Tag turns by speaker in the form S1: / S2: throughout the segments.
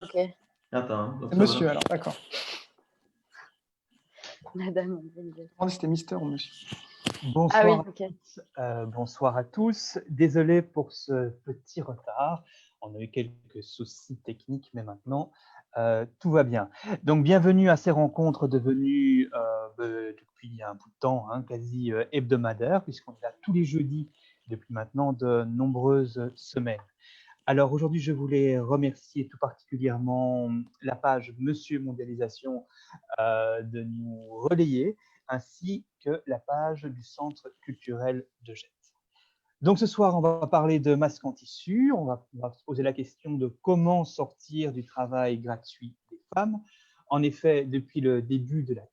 S1: Ok.
S2: Attends, hein, donc
S3: C'est
S2: ça,
S3: monsieur,
S2: voilà.
S3: alors, d'accord.
S1: Madame.
S3: C'était mister ou monsieur.
S1: Ah oui,
S4: Bonsoir,
S1: ok.
S4: bonsoir à tous. Désolé pour ce petit retard. On a eu quelques soucis techniques, mais maintenant, tout va bien. Donc, bienvenue à ces rencontres devenues depuis un bout de temps, hein, quasi hebdomadaires, puisqu'on est là tous les jeudis depuis maintenant de nombreuses semaines. Alors aujourd'hui, je voulais remercier tout particulièrement la page Monsieur Mondialisation de nous relayer, ainsi que la page du Centre culturel de Gênes. Donc ce soir, on va parler de masques en tissu, on va se poser la question de comment sortir du travail gratuit des femmes. En effet, depuis le début de la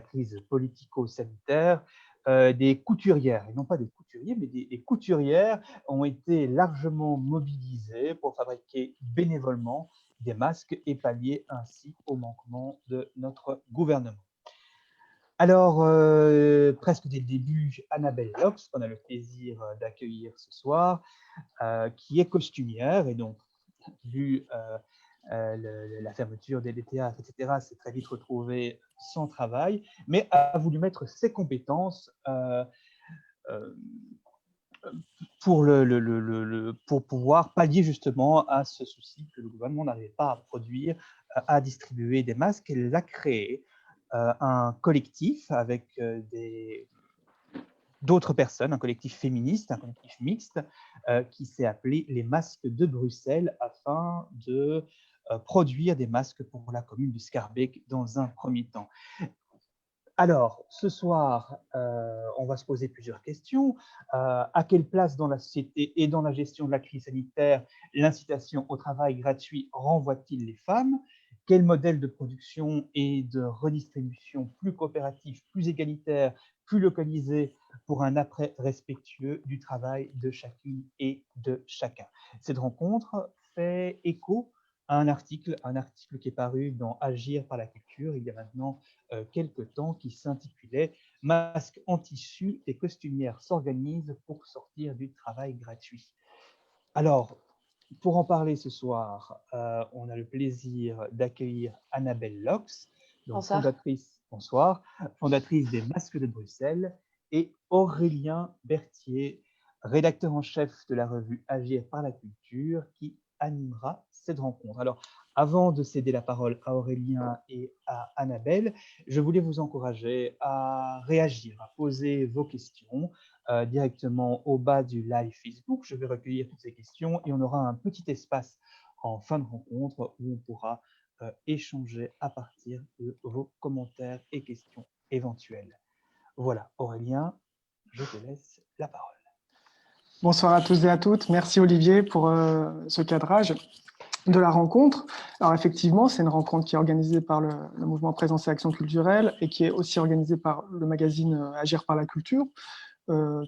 S4: crise politico-sanitaire, des couturières, et non pas des couturiers, mais des couturières ont été largement mobilisées pour fabriquer bénévolement des masques et pallier ainsi au manquement de notre gouvernement. Alors, presque dès le début, Annabelle Lox, qu'on a le plaisir d'accueillir ce soir, qui est costumière, et donc, vu la fermeture des théâtres, etc., s'est très vite retrouvée sans travail, mais a voulu mettre ses compétences pour pouvoir pallier justement à ce souci que le gouvernement n'arrivait pas à produire, à distribuer des masques. Elle a créé un collectif avec d'autres personnes, un collectif féministe, un collectif mixte, qui s'est appelé les Masques de Bruxelles, afin de produire des masques pour la commune de Schaerbeek dans un premier temps. Alors, ce soir, on va se poser plusieurs questions. À quelle place dans la société et dans la gestion de la crise sanitaire l'incitation au travail gratuit renvoie-t-il les femmes? Quel modèle de production et de redistribution plus coopératif, plus égalitaire, plus localisé pour un après respectueux du travail de chacune et de chacun? Cette rencontre fait écho à un article qui est paru dans Agir par la culture il y a maintenant quelques temps, qui s'intitulait « Masques en tissu, les costumières s'organisent pour sortir du travail gratuit ». Alors, pour en parler ce soir, on a le plaisir d'accueillir Annabelle Lox, donc
S1: Bonsoir.
S4: fondatrice des Masques de Bruxelles, et Aurélien Berthier, rédacteur en chef de la revue Agir par la culture, qui animera cette rencontre. Alors, avant de céder la parole à Aurélien et à Annabelle, je voulais vous encourager à réagir, à poser vos questions directement au bas du live Facebook. Je vais recueillir toutes ces questions et on aura un petit espace en fin de rencontre où on pourra échanger à partir de vos commentaires et questions éventuelles. Voilà, Aurélien, je te laisse la parole.
S3: Bonsoir à tous et à toutes. Merci Olivier pour ce cadrage de la rencontre. Alors effectivement, c'est une rencontre qui est organisée par le mouvement Présence et Action culturelle et qui est aussi organisée par le magazine Agir par la culture,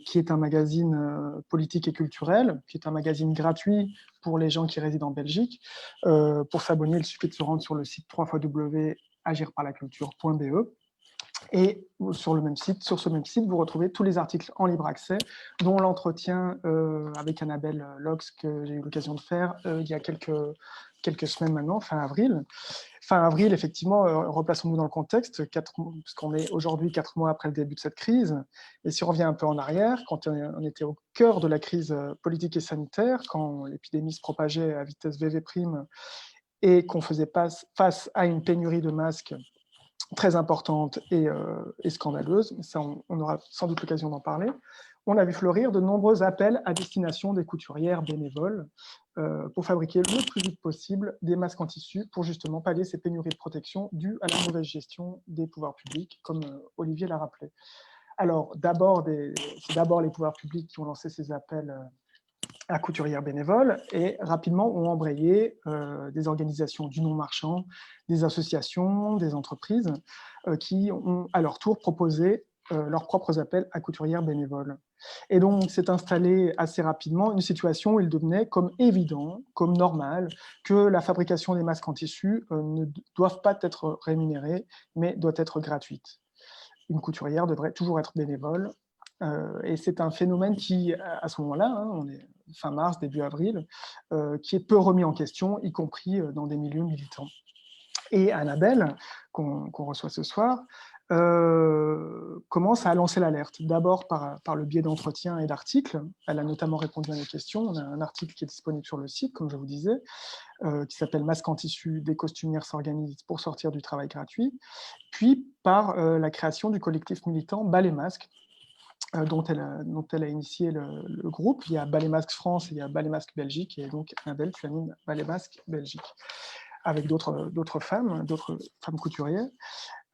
S3: qui est un magazine politique et culturel, qui est un magazine gratuit pour les gens qui résident en Belgique. Pour s'abonner, il suffit de se rendre sur le site www.agirparlaculture.be. Et sur ce même site, vous retrouvez tous les articles en libre accès, dont l'entretien avec Annabelle Lox que j'ai eu l'occasion de faire il y a quelques semaines maintenant, fin avril. Fin avril, effectivement, replaçons-nous dans le contexte, puisqu'on est aujourd'hui 4 mois après le début de cette crise. Et si on revient un peu en arrière, quand on était au cœur de la crise politique et sanitaire, quand l'épidémie se propageait à vitesse VV' et qu'on faisait face à une pénurie de masques très importante et scandaleuse, ça on aura sans doute l'occasion d'en parler, on a vu fleurir de nombreux appels à destination des couturières bénévoles pour fabriquer le plus vite possible des masques en tissu pour justement pallier ces pénuries de protection dues à la mauvaise gestion des pouvoirs publics, comme Olivier l'a rappelé. Alors, c'est d'abord les pouvoirs publics qui ont lancé ces appels à couturières bénévoles et rapidement ont embrayé des organisations du non-marchand, des associations, des entreprises qui ont à leur tour proposé leurs propres appels à couturières bénévoles. Et donc s'est installée assez rapidement une situation où il devenait comme évident, comme normal, que la fabrication des masques en tissu ne doivent pas être rémunérée, mais doit être gratuite. Une couturière devrait toujours être bénévole, Et c'est un phénomène qui, à ce moment-là, hein, on est fin mars, début avril, qui est peu remis en question, y compris dans des milieux militants. Et Annabelle, qu'on reçoit ce soir, commence à lancer l'alerte. D'abord par le biais d'entretiens et d'articles. Elle a notamment répondu à nos questions. On a un article qui est disponible sur le site, comme je vous disais, qui s'appelle « Masque en tissu, des costumières s'organisent pour sortir du travail gratuit ». Puis par la création du collectif militant Bas les masques, dont elle a initié le groupe. Il y a Bas les masques France et il y a Bas les masques Belgique. Et donc, Annabelle, tu animes Bas les masques Belgique, avec d'autres femmes couturières.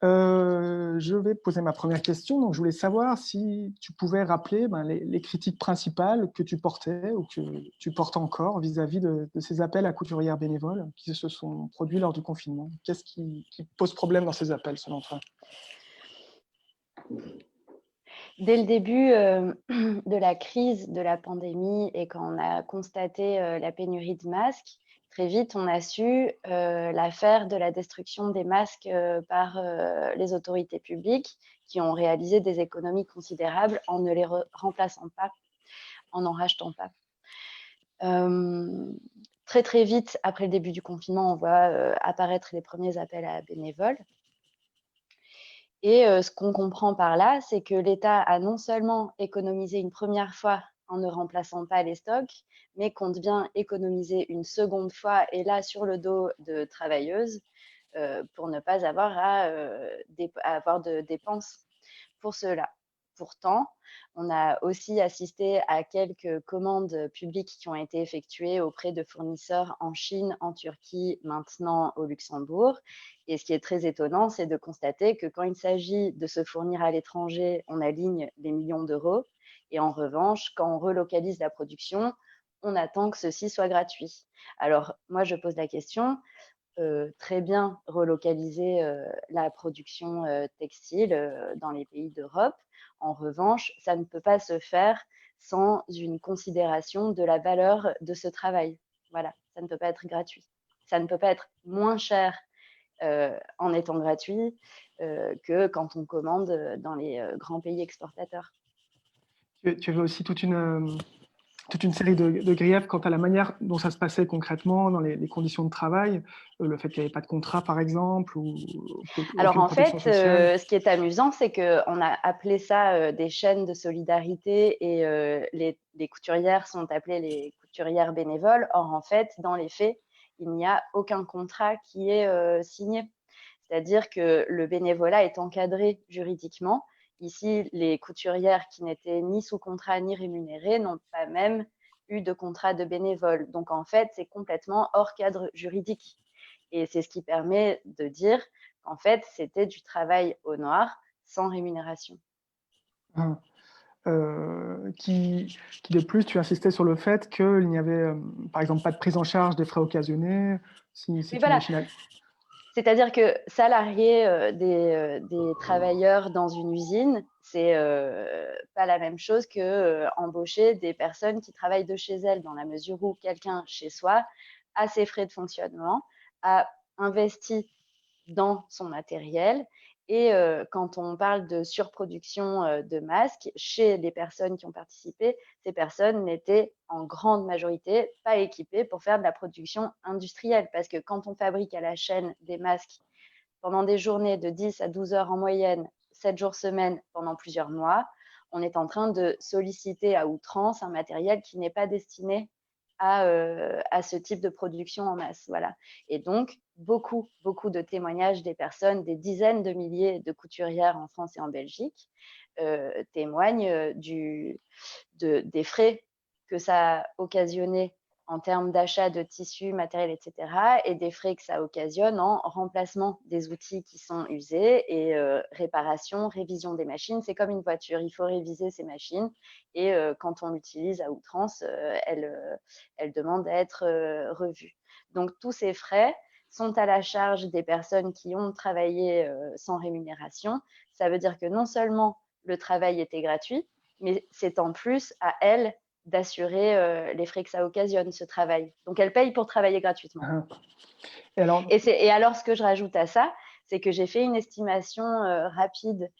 S3: Je vais poser ma première question. Donc, je voulais savoir si tu pouvais rappeler les critiques principales que tu portais ou que tu portes encore vis-à-vis de ces appels à couturières bénévoles qui se sont produits lors du confinement. Qu'est-ce qui pose problème dans ces appels, selon toi?
S2: Dès le début de la crise de la pandémie et quand on a constaté la pénurie de masques, très vite, on a su l'affaire de la destruction des masques par les autorités publiques qui ont réalisé des économies considérables en ne les remplaçant pas, en n'en rachetant pas. Très, très vite, après le début du confinement, on voit apparaître les premiers appels à bénévoles. Et ce qu'on comprend par là, c'est que l'État a non seulement économisé une première fois en ne remplaçant pas les stocks, mais compte bien économiser une seconde fois, et là sur le dos de travailleuses, pour ne pas avoir à avoir de dépenses pour cela. Pourtant, on a aussi assisté à quelques commandes publiques qui ont été effectuées auprès de fournisseurs en Chine, en Turquie, maintenant au Luxembourg. Et ce qui est très étonnant, c'est de constater que quand il s'agit de se fournir à l'étranger, on aligne les millions d'euros. Et en revanche, quand on relocalise la production, on attend que ceci soit gratuit. Alors, moi, je pose la question, très bien relocaliser la production textile dans les pays d'Europe. En revanche, ça ne peut pas se faire sans une considération de la valeur de ce travail. Voilà, ça ne peut pas être gratuit. Ça ne peut pas être moins cher en étant gratuit que quand on commande dans les grands pays exportateurs.
S3: Tu avais aussi toute une série de griefs quant à la manière dont ça se passait concrètement dans les conditions de travail, le fait qu'il n'y avait pas de contrat, par exemple, ou
S2: alors en fait,
S3: sociale.
S2: ce qui est amusant, c'est qu'on a appelé ça des chaînes de solidarité et les couturières sont appelées les couturières bénévoles. Or, en fait, dans les faits, il n'y a aucun contrat qui est signé. C'est-à-dire que le bénévolat est encadré juridiquement. Ici, les couturières qui n'étaient ni sous contrat ni rémunérées n'ont pas même eu de contrat de bénévole. Donc, en fait, c'est complètement hors cadre juridique. Et c'est ce qui permet de dire qu'en fait, c'était du travail au noir sans rémunération.
S3: Qui de plus, tu insistais sur le fait qu'il n'y avait, par exemple, pas de prise en charge des frais occasionnés.
S2: Voilà. C'est-à-dire que salarier des travailleurs dans une usine, c'est pas la même chose que embaucher des personnes qui travaillent de chez elles, dans la mesure où quelqu'un chez soi a ses frais de fonctionnement, a investi dans son matériel. Et quand on parle de surproduction de masques, chez les personnes qui ont participé, ces personnes n'étaient en grande majorité pas équipées pour faire de la production industrielle. Parce que quand on fabrique à la chaîne des masques pendant des journées de 10 à 12 heures en moyenne, 7 jours semaine, pendant plusieurs mois, on est en train de solliciter à outrance un matériel qui n'est pas destiné à ce type de production en masse. Voilà. Et donc, beaucoup de témoignages des personnes, des dizaines de milliers de couturières en France et en Belgique témoignent des frais que ça a occasionné en termes d'achat de tissus, matériel, etc. et des frais que ça occasionne en remplacement des outils qui sont usés et réparation, révision des machines. C'est comme une voiture, il faut réviser ces machines et quand on l'utilise à outrance, elle demande à être revue. Donc tous ces frais sont à la charge des personnes qui ont travaillé sans rémunération. Ça veut dire que non seulement le travail était gratuit, mais c'est en plus à elles d'assurer les frais que ça occasionne, ce travail. Donc, elles payent pour travailler gratuitement. Et alors, ce que je rajoute à ça, c'est que j'ai fait une estimation rapide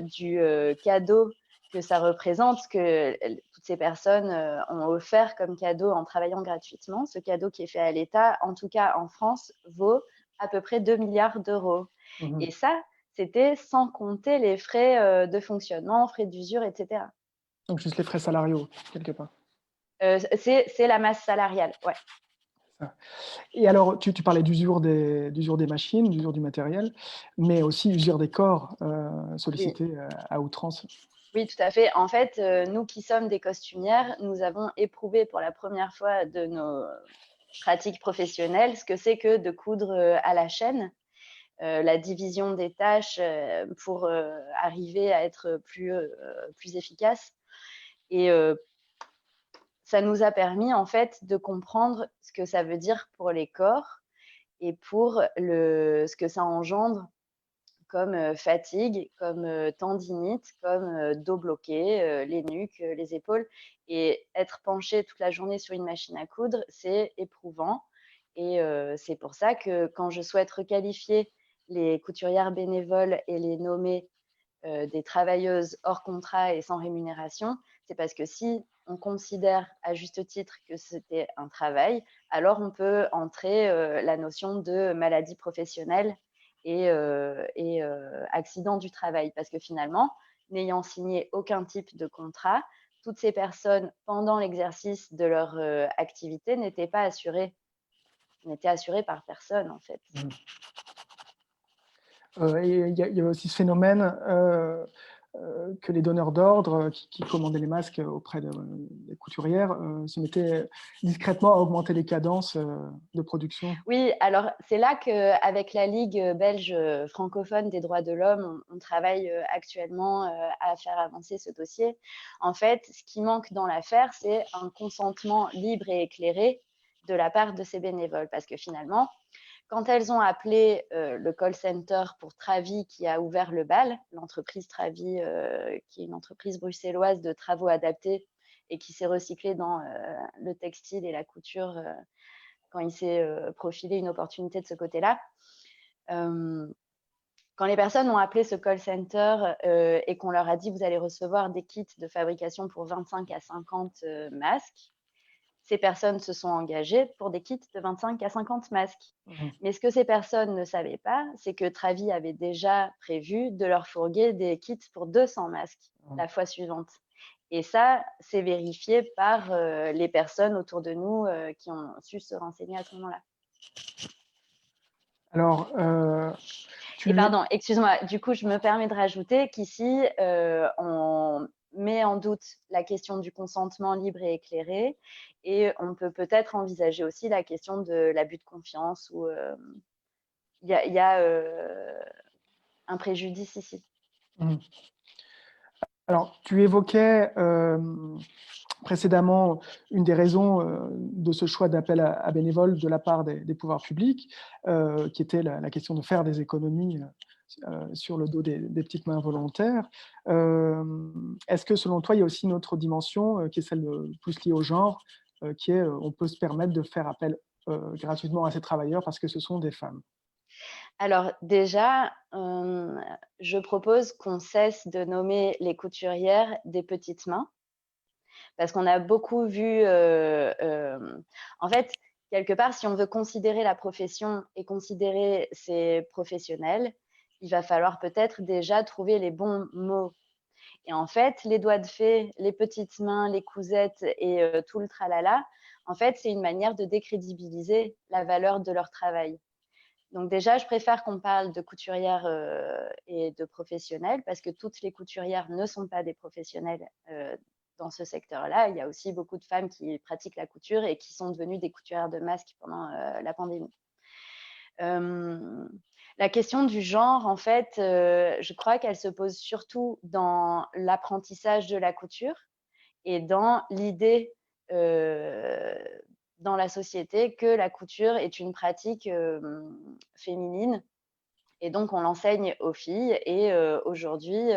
S2: du cadeau que ça représente, que toutes ces personnes ont offert comme cadeau en travaillant gratuitement. Ce cadeau qui est fait à l'État, en tout cas en France, vaut à peu près 2 milliards d'euros. Et ça, c'était sans compter les frais de fonctionnement, frais d'usure, etc.
S3: Donc juste les frais salariaux, quelque part.
S2: C'est la masse salariale, ouais.
S3: Ça. Et alors, tu parlais d'usure des machines, d'usure du matériel, mais aussi usure des corps sollicités à outrance.
S2: Oui, tout à fait. En fait, nous qui sommes des costumières, nous avons éprouvé pour la première fois de nos pratiques professionnelles ce que c'est que de coudre à la chaîne, la division des tâches pour arriver à être plus efficace. Et ça nous a permis en fait de comprendre ce que ça veut dire pour les corps et pour ce que ça engendre comme fatigue, comme tendinite, comme dos bloqué, les nuques, les épaules. Et être penché toute la journée sur une machine à coudre, c'est éprouvant. Et c'est pour ça que quand je souhaite requalifier les couturières bénévoles et les nommer des travailleuses hors contrat et sans rémunération, c'est parce que si on considère à juste titre que c'était un travail, alors on peut entrer la notion de maladie professionnelle et accident du travail. Parce que finalement, n'ayant signé aucun type de contrat, toutes ces personnes, pendant l'exercice de leur activité, n'étaient assurées par personne, en fait.
S3: Et il y avait aussi ce phénomène que les donneurs d'ordre qui commandaient les masques auprès des couturières se mettaient discrètement à augmenter les cadences de production.
S2: Oui, alors c'est là qu'avec la Ligue belge francophone des droits de l'homme, on travaille actuellement à faire avancer ce dossier. En fait, ce qui manque dans l'affaire, c'est un consentement libre et éclairé de la part de ces bénévoles. Parce que finalement, quand elles ont appelé le call center pour Travi qui a ouvert le bal, l'entreprise Travi, qui est une entreprise bruxelloise de travaux adaptés et qui s'est recyclée dans le textile et la couture quand il s'est profilé une opportunité de ce côté-là. Quand les personnes ont appelé ce call center et qu'on leur a dit « vous allez recevoir des kits de fabrication pour 25 à 50 masques », ces personnes se sont engagées pour des kits de 25 à 50 masques. Mais ce que ces personnes ne savaient pas, c'est que Travi avait déjà prévu de leur fourguer des kits pour 200 masques la fois suivante. Et ça, c'est vérifié par les personnes autour de nous qui ont su se renseigner à ce moment-là.
S3: Alors,
S2: pardon, excuse-moi, du coup, je me permets de rajouter qu'ici, on met en doute la question du consentement libre et éclairé, et on peut peut-être envisager aussi la question de l'abus de confiance, où il y a un préjudice ici.
S3: Alors, tu évoquais précédemment une des raisons de ce choix d'appel à bénévoles de la part des pouvoirs publics, qui était la question de faire des économies sur le dos des petites mains volontaires. Est-ce que selon toi, il y a aussi une autre dimension qui est celle plus liée au genre, qui est on peut se permettre de faire appel gratuitement à ces travailleurs parce que ce sont des femmes?
S2: Alors déjà, je propose qu'on cesse de nommer les couturières des petites mains, parce qu'on a beaucoup vu, en fait, quelque part, si on veut considérer la profession et considérer ces professionnels, il va falloir peut-être déjà trouver les bons mots. Et en fait, les doigts de fée, les petites mains, les cousettes et tout le tralala, en fait, c'est une manière de décrédibiliser la valeur de leur travail. Donc déjà, je préfère qu'on parle de couturières et de professionnels, parce que toutes les couturières ne sont pas des professionnels dans ce secteur-là. Il y a aussi beaucoup de femmes qui pratiquent la couture et qui sont devenues des couturières de masques pendant la pandémie. La question du genre, en fait, je crois qu'elle se pose surtout dans l'apprentissage de la couture et dans l'idée dans la société que la couture est une pratique féminine, et donc on l'enseigne aux filles. Et aujourd'hui,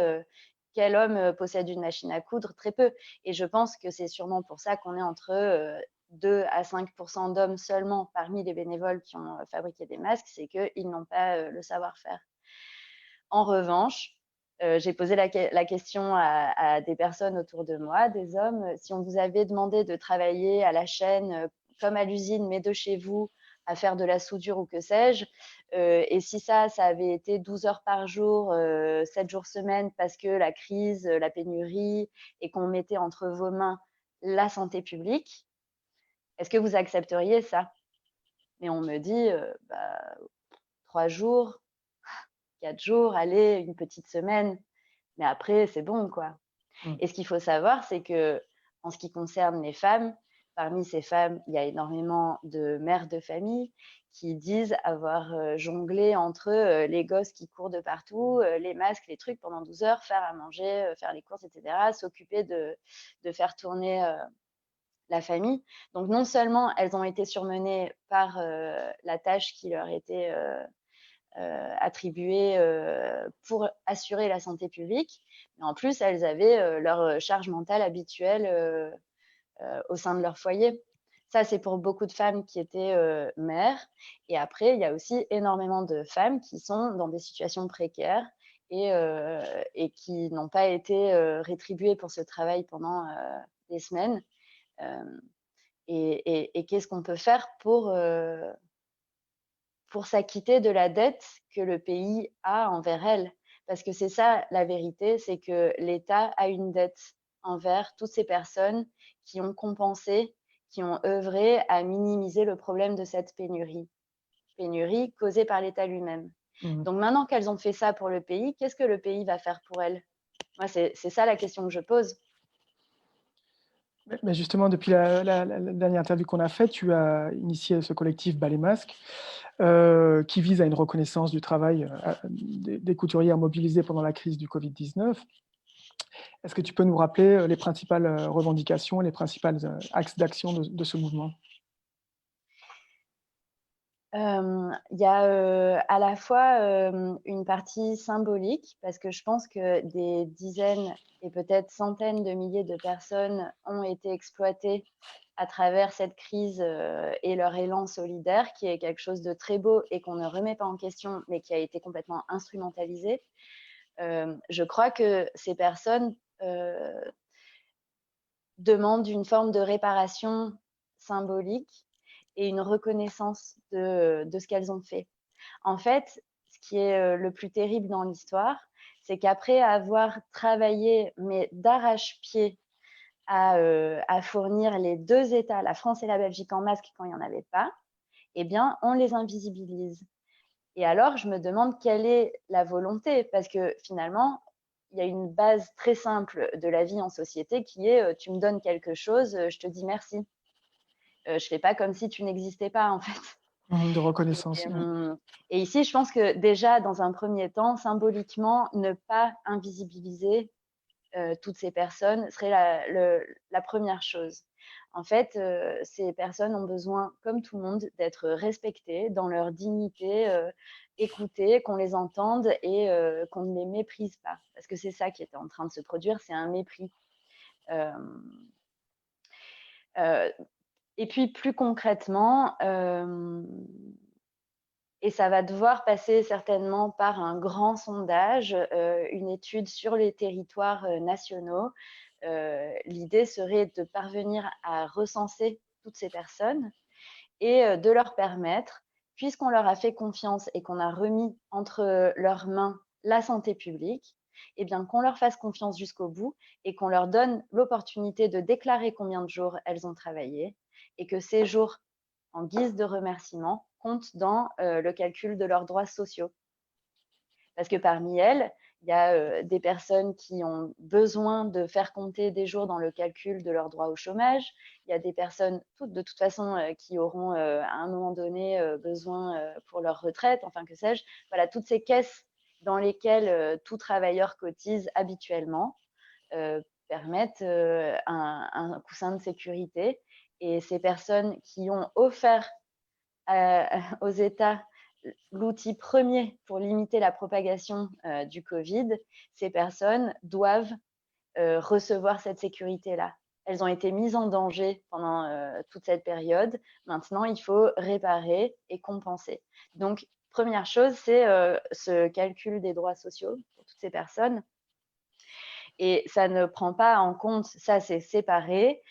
S2: quel homme possède une machine à coudre? Très peu. Et je pense que c'est sûrement pour ça qu'on est entre 2 à 5% d'hommes seulement parmi les bénévoles qui ont fabriqué des masques, c'est qu'ils n'ont pas le savoir-faire. En revanche, j'ai posé la question à des personnes autour de moi, des hommes. Si on vous avait demandé de travailler à la chaîne comme à l'usine, mais de chez vous, à faire de la soudure ou que sais-je, et si ça avait été 12 heures par jour, 7 jours semaine, parce que la crise, la pénurie, et qu'on mettait entre vos mains la santé publique, est-ce que vous accepteriez ça? Mais on me dit, 3 jours, 4 jours, allez, une petite semaine, mais après, c'est bon, quoi. Et ce qu'il faut savoir, c'est que, en ce qui concerne les femmes, parmi ces femmes, il y a énormément de mères de famille qui disent avoir jonglé entre les gosses qui courent de partout, les masques, les trucs pendant 12 heures, faire à manger, faire les courses, etc., s'occuper de faire tourner la famille. Donc non seulement elles ont été surmenées par la tâche qui leur était attribuée pour assurer la santé publique, mais en plus elles avaient leur charge mentale habituelle au sein de leur foyer. Ça, c'est pour beaucoup de femmes qui étaient mères. Et après, il y a aussi énormément de femmes qui sont dans des situations précaires et qui n'ont pas été rétribuées pour ce travail pendant des semaines. Et qu'est-ce qu'on peut faire pour s'acquitter de la dette que le pays a envers elles? Parce que c'est ça la vérité, c'est que l'État a une dette envers toutes ces personnes qui ont compensé, qui ont œuvré à minimiser le problème de cette pénurie causée par l'État lui-même. Donc maintenant qu'elles ont fait ça pour le pays, qu'est-ce que le pays va faire pour elles? Moi, c'est ça la question que je pose.
S3: Mais justement, depuis la dernière interview qu'on a faite, tu as initié ce collectif Bas les masques, qui vise à une reconnaissance du travail des couturières mobilisées pendant la crise du Covid-19. Est-ce que tu peux nous rappeler les principales revendications, les principaux axes d'action de ce mouvement?
S2: Il y a à la fois une partie symbolique, parce que je pense que des dizaines et peut-être centaines de milliers de personnes ont été exploitées à travers cette crise et leur élan solidaire, qui est quelque chose de très beau et qu'on ne remet pas en question, mais qui a été complètement instrumentalisé. Je crois que ces personnes demandent une forme de réparation symbolique et une reconnaissance de ce qu'elles ont fait. En fait, ce qui est le plus terrible dans l'histoire, c'est qu'après avoir travaillé, mais d'arrache-pied, à fournir les 2 États, la France et la Belgique, en masques quand il n'y en avait pas, eh bien, on les invisibilise. Et alors, je me demande quelle est la volonté, parce que finalement, il y a une base très simple de la vie en société qui est tu me donnes quelque chose, je te dis merci. Je fais pas comme si tu n'existais pas, en fait.
S3: De reconnaissance.
S2: Et ici, je pense que déjà, dans un premier temps, symboliquement, ne pas invisibiliser toutes ces personnes serait la première chose. En fait, ces personnes ont besoin, comme tout le monde, d'être respectées dans leur dignité, écoutées, qu'on les entende et qu'on ne les méprise pas. Parce que c'est ça qui est en train de se produire, c'est un mépris. Et puis plus concrètement, et ça va devoir passer certainement par un grand sondage, une étude sur les territoires nationaux. L'idée serait de parvenir à recenser toutes ces personnes et de leur permettre, puisqu'on leur a fait confiance et qu'on a remis entre leurs mains la santé publique, eh bien qu'on leur fasse confiance jusqu'au bout et qu'on leur donne l'opportunité de déclarer combien de jours elles ont travaillé et que ces jours, en guise de remerciement, comptent dans le calcul de leurs droits sociaux. Parce que parmi elles, il y a des personnes qui ont besoin de faire compter des jours dans le calcul de leurs droits au chômage. Il y a des personnes, de toute façon, qui auront à un moment donné besoin pour leur retraite, enfin que sais-je. Voilà, toutes ces caisses dans lesquelles tout travailleur cotise habituellement permettent un coussin de sécurité. Et ces personnes qui ont offert aux États l'outil premier pour limiter la propagation du Covid, ces personnes doivent recevoir cette sécurité-là. Elles ont été mises en danger pendant toute cette période. Maintenant, il faut réparer et compenser. Donc, première chose, c'est ce calcul des droits sociaux pour toutes ces personnes. Et ça ne prend pas en compte, ça c'est séparé,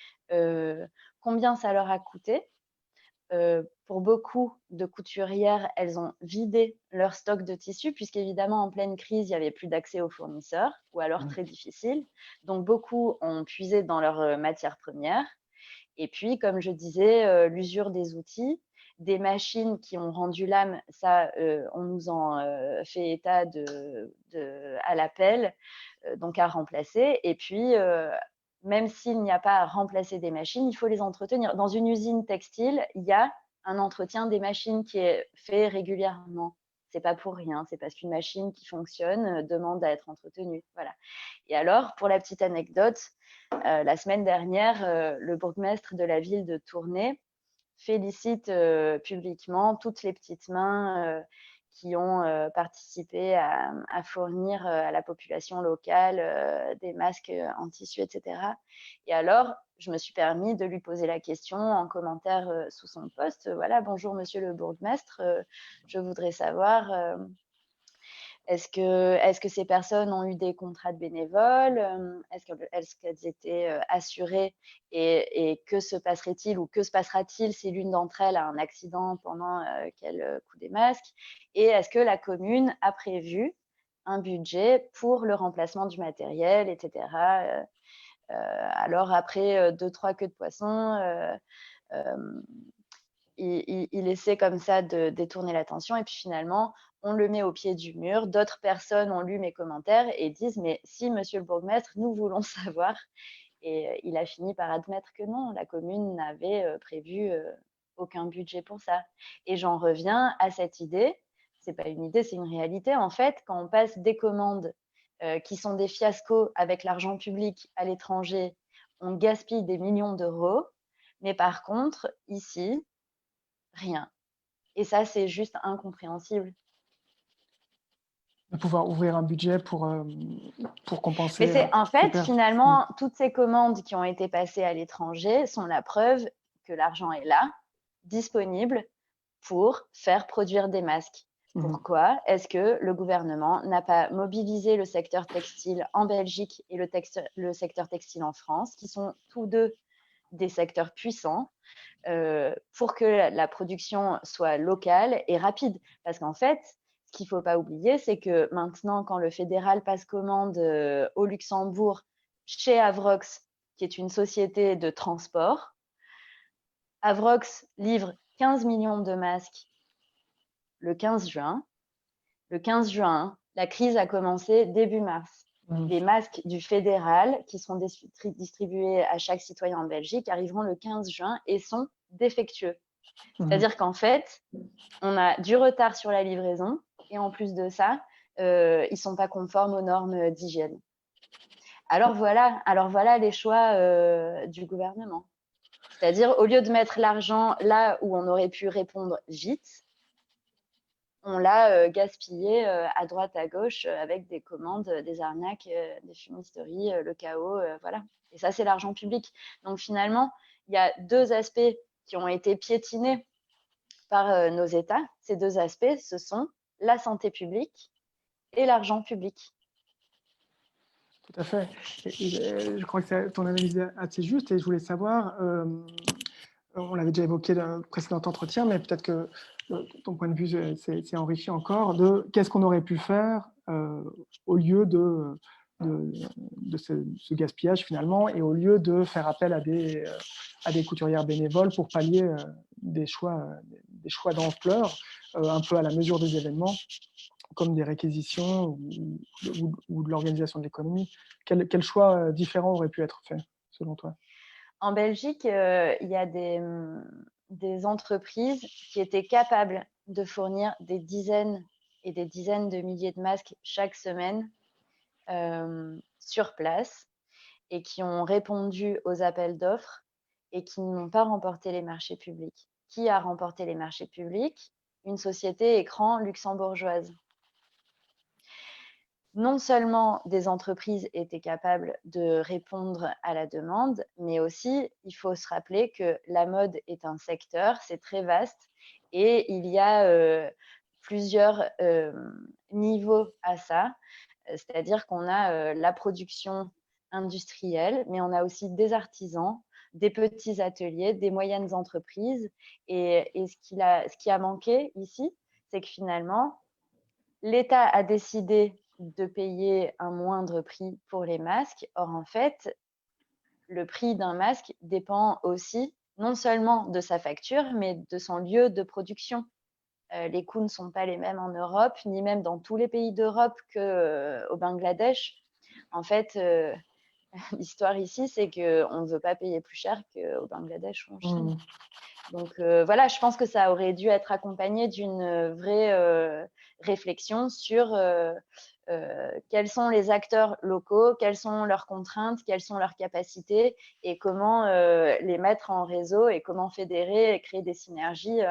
S2: combien ça leur a coûté. Pour beaucoup de couturières, elles ont vidé leur stock de tissus, puisqu'évidemment, en pleine crise, il n'y avait plus d'accès aux fournisseurs, ou alors très difficile. Donc, beaucoup ont puisé dans leurs matières premières. Et puis, comme je disais, l'usure des outils, des machines qui ont rendu l'âme, ça, on nous en fait état à l'appel, donc à remplacer. Et puis, même s'il n'y a pas à remplacer des machines, il faut les entretenir. Dans une usine textile, il y a un entretien des machines qui est fait régulièrement. C'est pas pour rien, c'est parce qu'une machine qui fonctionne demande à être entretenue. Voilà. Et alors, pour la petite anecdote, la semaine dernière, le bourgmestre de la ville de Tournai félicite publiquement toutes les petites mains qui ont participé à fournir à la population locale des masques en tissu, etc. Et alors, je me suis permis de lui poser la question en commentaire sous son post. Voilà, bonjour monsieur le bourgmestre, je voudrais savoir est-ce que ces personnes ont eu des contrats de bénévoles? Est-ce qu'elles étaient assurées? Et que se passerait-il ou que se passera-t-il si l'une d'entre elles a un accident pendant qu'elle coud des masques? Et est-ce que la commune a prévu un budget pour le remplacement du matériel, etc. Alors, après 2-3 queues de poisson, il essaie comme ça de détourner l'attention et puis finalement, on le met au pied du mur. D'autres personnes ont lu mes commentaires et disent « Mais si, monsieur le bourgmestre, nous voulons savoir ». Et il a fini par admettre que non, la commune n'avait prévu aucun budget pour ça. Et j'en reviens à cette idée, c'est pas une idée, c'est une réalité. En fait, quand on passe des commandes qui sont des fiascos avec l'argent public à l'étranger, on gaspille des millions d'euros. Mais par contre, ici, rien. Et ça, c'est juste incompréhensible.
S3: De pouvoir ouvrir un budget pour compenser.
S2: Mais c'est en fait, finalement, toutes ces commandes qui ont été passées à l'étranger sont la preuve que l'argent est là, disponible pour faire produire des masques. Pourquoi est-ce que le gouvernement n'a pas mobilisé le secteur textile en Belgique et le secteur textile en France, qui sont tous deux des secteurs puissants, pour que la production soit locale et rapide? Parce qu'en fait, ce qu'il ne faut pas oublier, c'est que maintenant, quand le fédéral passe commande au Luxembourg chez Avrox, qui est une société de transport, Avrox livre 15 millions de masques le 15 juin. Le 15 juin, la crise a commencé début mars. Les masques du fédéral qui seront distribués à chaque citoyen en Belgique arriveront le 15 juin et sont défectueux. C'est-à-dire qu'en fait, on a du retard sur la livraison et en plus de ça, ils ne sont pas conformes aux normes d'hygiène. Alors voilà les choix du gouvernement. C'est-à-dire, au lieu de mettre l'argent là où on aurait pu répondre vite, on l'a gaspillé à droite, à gauche, avec des commandes, des arnaques, des fumisteries, le chaos, voilà. Et ça, c'est l'argent public. Donc finalement, il y a deux aspects qui ont été piétinés par nos États. Ces deux aspects, ce sont la santé publique et l'argent public.
S3: Tout à fait. Et je crois que ton analyse est assez juste et je voulais savoir, on l'avait déjà évoqué dans le précédent entretien, mais peut-être que ton point de vue s'est enrichi encore de qu'est-ce qu'on aurait pu faire au lieu de ce gaspillage finalement et au lieu de faire appel à des couturières bénévoles pour pallier des choix d'ampleur un peu à la mesure des événements, comme des réquisitions ou de l'organisation de l'économie. Quel choix différent aurait pu être fait, selon toi?
S2: En Belgique, il y a des entreprises qui étaient capables de fournir des dizaines et des dizaines de milliers de masques chaque semaine sur place et qui ont répondu aux appels d'offres et qui n'ont pas remporté les marchés publics. Qui a remporté les marchés publics? Une société écran luxembourgeoise. Non seulement des entreprises étaient capables de répondre à la demande, mais aussi, il faut se rappeler que la mode est un secteur, c'est très vaste, et il y a plusieurs niveaux à ça. C'est-à-dire qu'on a la production industrielle, mais on a aussi des artisans, des petits ateliers, des moyennes entreprises. Et ce qui a manqué ici, c'est que finalement, l'État a décidé de payer un moindre prix pour les masques. Or, en fait, le prix d'un masque dépend aussi non seulement de sa facture, mais de son lieu de production. Les coûts ne sont pas les mêmes en Europe, ni même dans tous les pays d'Europe qu'au Bangladesh. En fait, l'histoire ici, c'est qu'on ne veut pas payer plus cher qu'au Bangladesh ou en Chine. Donc voilà, je pense que ça aurait dû être accompagné d'une vraie réflexion sur quels sont les acteurs locaux, quelles sont leurs contraintes, quelles sont leurs capacités et comment les mettre en réseau et comment fédérer et créer des synergies.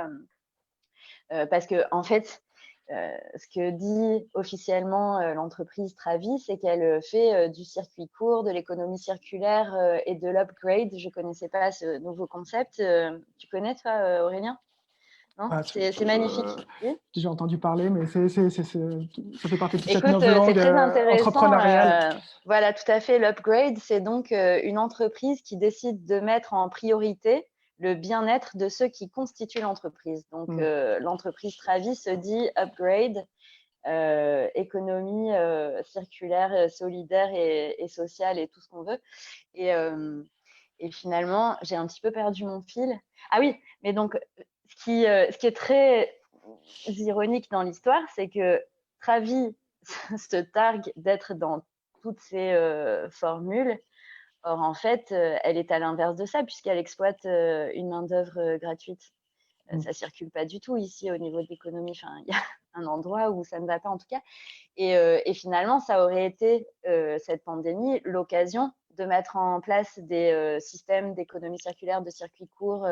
S2: Parce que, en fait, ce que dit officiellement l'entreprise Travi, c'est qu'elle fait du circuit court, de l'économie circulaire et de l'upgrade. Je ne connaissais pas ce nouveau concept. Tu connais, toi, Aurélien? Non, c'est magnifique. Oui.
S3: J'ai entendu parler, mais ça fait partie de toute cette
S2: Écoute,
S3: langue
S2: c'est très intéressant.
S3: entrepreneuriale.
S2: Voilà, tout à fait. L'upgrade, c'est donc une entreprise qui décide de mettre en priorité le bien-être de ceux qui constituent l'entreprise. Donc, l'entreprise Travi se dit upgrade, économie circulaire, solidaire et sociale et tout ce qu'on veut. Et finalement, j'ai un petit peu perdu mon fil. Ah oui, mais donc, ce qui est très ironique dans l'histoire, c'est que Travi se targue d'être dans toutes ces formules. Or, en fait, elle est à l'inverse de ça, puisqu'elle exploite une main-d'œuvre gratuite. Ça ne circule pas du tout ici au niveau de l'économie. Enfin, il y a un endroit où ça ne va pas, en tout cas. Et finalement, ça aurait été, cette pandémie, l'occasion de mettre en place des systèmes d'économie circulaire, de circuits courts,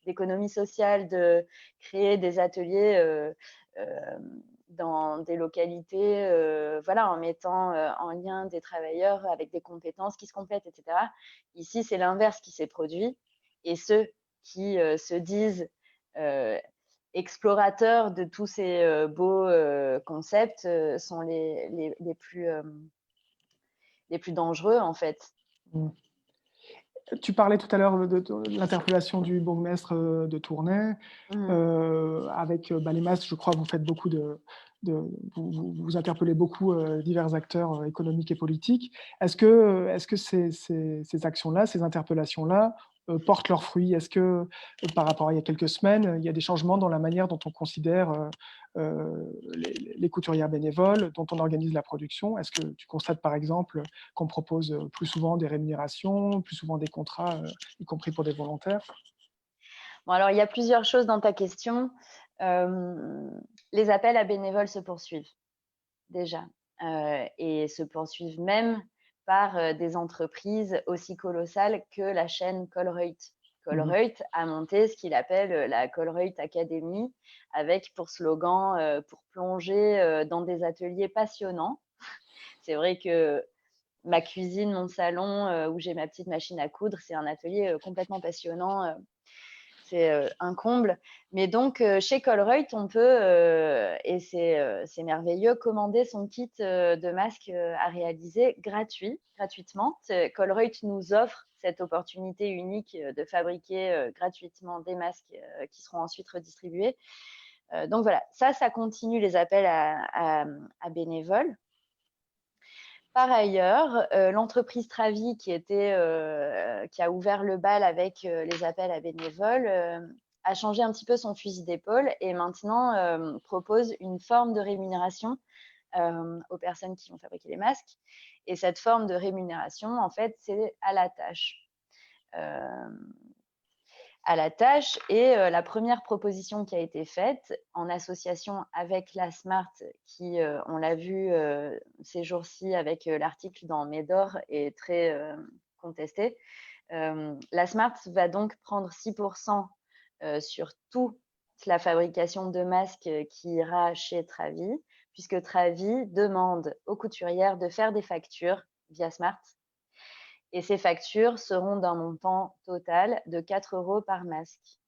S2: d'économie sociale, de créer des ateliers dans des localités, voilà, en mettant en lien des travailleurs avec des compétences qui se complètent, etc. Ici, c'est l'inverse qui s'est produit. Et ceux qui se disent explorateurs de tous ces beaux concepts sont les plus dangereux, en fait.
S3: Tu parlais tout à l'heure de l'interpellation du bourgmestre de Tournai. Avec les masques, je crois que vous faites beaucoup vous interpellez beaucoup divers acteurs économiques et politiques. Est-ce que ces actions-là, ces interpellations-là portent leurs fruits? Est-ce que par rapport à il y a quelques semaines, il y a des changements dans la manière dont on considère les couturières bénévoles, dont on organise la production? Est-ce que tu constates par exemple qu'on propose plus souvent des rémunérations, plus souvent des contrats, y compris pour des volontaires?
S2: Bon, alors, il y a plusieurs choses dans ta question. Les appels à bénévoles se poursuivent déjà et se poursuivent même par des entreprises aussi colossales que la chaîne Colruyt. Colruyt a monté ce qu'il appelle la Colruyt Academy avec pour slogan pour plonger dans des ateliers passionnants. C'est vrai que ma cuisine, mon salon où j'ai ma petite machine à coudre, c'est un atelier complètement passionnant. C'est un comble. Mais donc, chez Colruyt, on peut, et c'est merveilleux, commander son kit de masques à réaliser gratuitement. Colruyt nous offre cette opportunité unique de fabriquer gratuitement des masques qui seront ensuite redistribués. Donc voilà, ça continue les appels à bénévoles. Par ailleurs, l'entreprise Travi qui a ouvert le bal avec les appels à bénévoles a changé un petit peu son fusil d'épaule et maintenant propose une forme de rémunération aux personnes qui vont fabriquer les masques. Et cette forme de rémunération, en fait, c'est à la tâche. Et la première proposition qui a été faite en association avec la Smart, qui, on l'a vu ces jours-ci avec l'article dans Médor, est très contestée. La Smart va donc prendre 6% sur toute la fabrication de masques qui ira chez Travi, puisque Travi demande aux couturières de faire des factures via Smart. Et ces factures seront d'un montant total de 4 € par masque.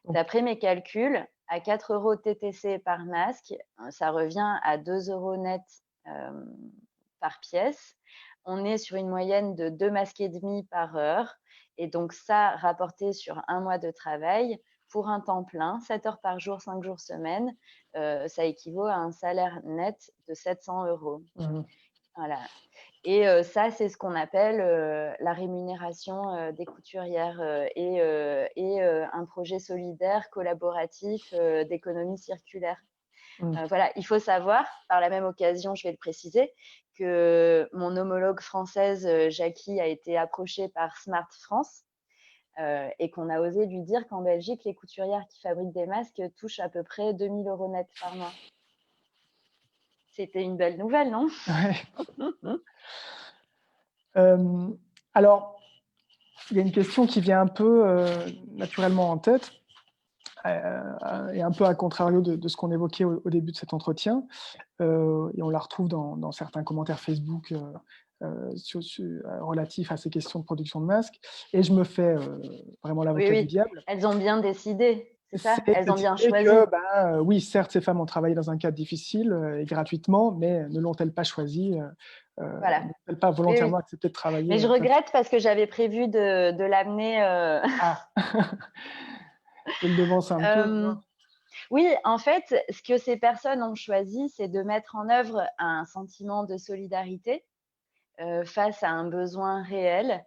S2: D'après mes calculs, à 4 € TTC par masque, ça revient à 2 € net par pièce. On est sur une moyenne de 2 masques et demi par heure. Et donc ça, rapporté sur un mois de travail, pour un temps plein, 7 heures par jour, 5 jours semaine, ça équivaut à un salaire net de 700 €. Voilà. Et ça, c'est ce qu'on appelle la rémunération des couturières et un projet solidaire collaboratif d'économie circulaire. Voilà, il faut savoir, par la même occasion, je vais le préciser, que mon homologue française, Jackie, a été approchée par Smart France et qu'on a osé lui dire qu'en Belgique, les couturières qui fabriquent des masques touchent à peu près 2 000 € net par mois. C'était une belle nouvelle, non?
S3: Ouais. Alors, il y a une question qui vient un peu naturellement en tête, et un peu à contrario de ce qu'on évoquait au début de cet entretien, et on la retrouve dans certains commentaires Facebook relatifs à ces questions de production de masques, et je me fais vraiment l'avocat du diable.
S2: Elles ont bien décidé, c'est ça?
S3: C'est
S2: Elles ont bien
S3: cette idée
S2: choisi.
S3: que, oui, certes, ces femmes ont travaillé dans un cadre difficile et gratuitement, mais ne l'ont-elles pas choisi,
S2: Voilà.
S3: n'ont-elles pas volontairement accepté de travailler?
S2: Mais je regrette parce que j'avais prévu de l'amener.
S3: Ah, je le devance un peu.
S2: Oui, en fait, ce que ces personnes ont choisi, c'est de mettre en œuvre un sentiment de solidarité face à un besoin réel.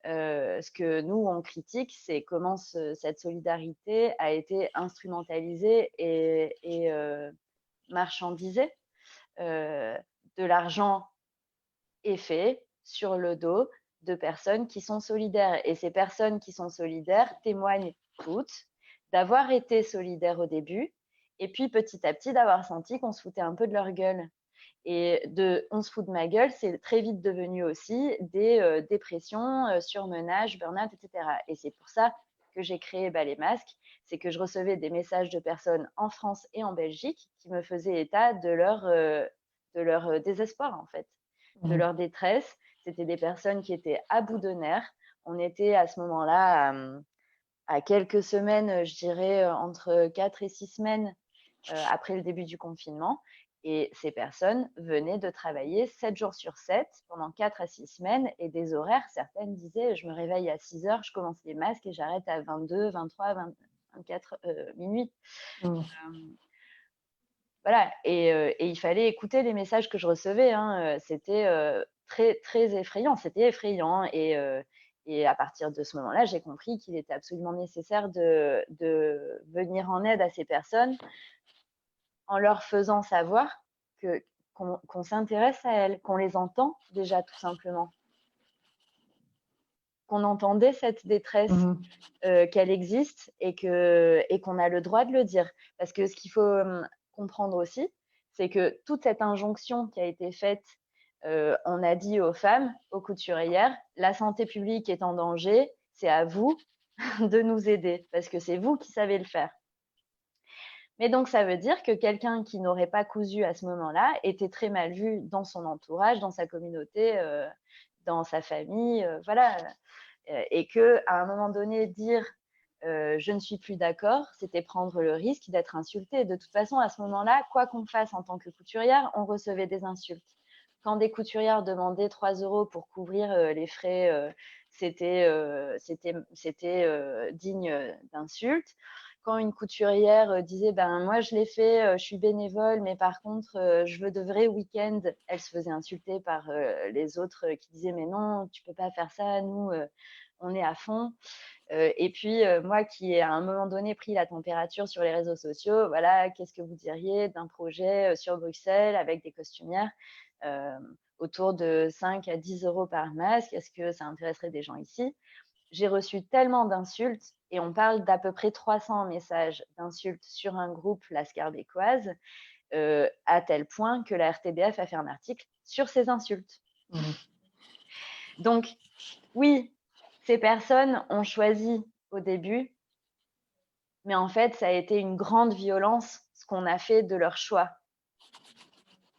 S2: Ce que nous, on critique, c'est comment cette solidarité a été instrumentalisée et marchandisée. De l'argent est fait sur le dos de personnes qui sont solidaires. Et ces personnes qui sont solidaires témoignent toutes d'avoir été solidaires au début et puis petit à petit d'avoir senti qu'on se foutait un peu de leur gueule. Et on se fout de ma gueule, c'est très vite devenu aussi des dépressions, surmenage, burn-out, etc. Et c'est pour ça que j'ai créé les masques, c'est que je recevais des messages de personnes en France et en Belgique qui me faisaient état de leur désespoir, en fait, de leur détresse. C'était des personnes qui étaient à bout de nerfs. On était à ce moment-là à quelques semaines, je dirais entre 4 et 6 semaines après le début du confinement. Et ces personnes venaient de travailler 7 jours sur 7 pendant 4 à 6 semaines et des horaires. Certaines disaient, je me réveille à 6 heures, je commence les masques et j'arrête à 22, 23, 24 minuit. Voilà, et il fallait écouter les messages que je recevais. C'était très, très effrayant. C'était effrayant. Et à partir de ce moment-là, j'ai compris qu'il était absolument nécessaire de venir en aide à ces personnes en leur faisant savoir qu'on s'intéresse à elles, qu'on les entend déjà tout simplement, qu'on entendait cette détresse, qu'elle existe et qu'on a le droit de le dire. Parce que ce qu'il faut comprendre aussi, c'est que toute cette injonction qui a été faite, on a dit aux femmes, aux couturières, la santé publique est en danger, c'est à vous de nous aider, parce que c'est vous qui savez le faire. Mais donc, ça veut dire que quelqu'un qui n'aurait pas cousu à ce moment-là était très mal vu dans son entourage, dans sa communauté, dans sa famille, voilà. Et qu'à un moment donné, dire je ne suis plus d'accord, c'était prendre le risque d'être insulté. De toute façon, à ce moment-là, quoi qu'on fasse en tant que couturière, on recevait des insultes. Quand des couturières demandaient 3 € pour couvrir les frais, c'était digne d'insultes. Quand une couturière disait moi je l'ai fait, je suis bénévole, mais par contre je veux de vrais week-ends, elle se faisait insulter par les autres qui disaient mais non, tu peux pas faire ça, nous on est à fond. Et puis moi qui ai à un moment donné pris la température sur les réseaux sociaux, voilà, qu'est-ce que vous diriez d'un projet sur Bruxelles avec des costumières autour de 5 à 10 € par masque, est-ce que ça intéresserait des gens ici? J'ai reçu tellement d'insultes, et on parle d'à peu près 300 messages d'insultes sur un groupe, la Scarbécoise, à tel point que la RTBF a fait un article sur ces insultes. Donc, oui, ces personnes ont choisi au début, mais en fait, ça a été une grande violence, ce qu'on a fait de leur choix.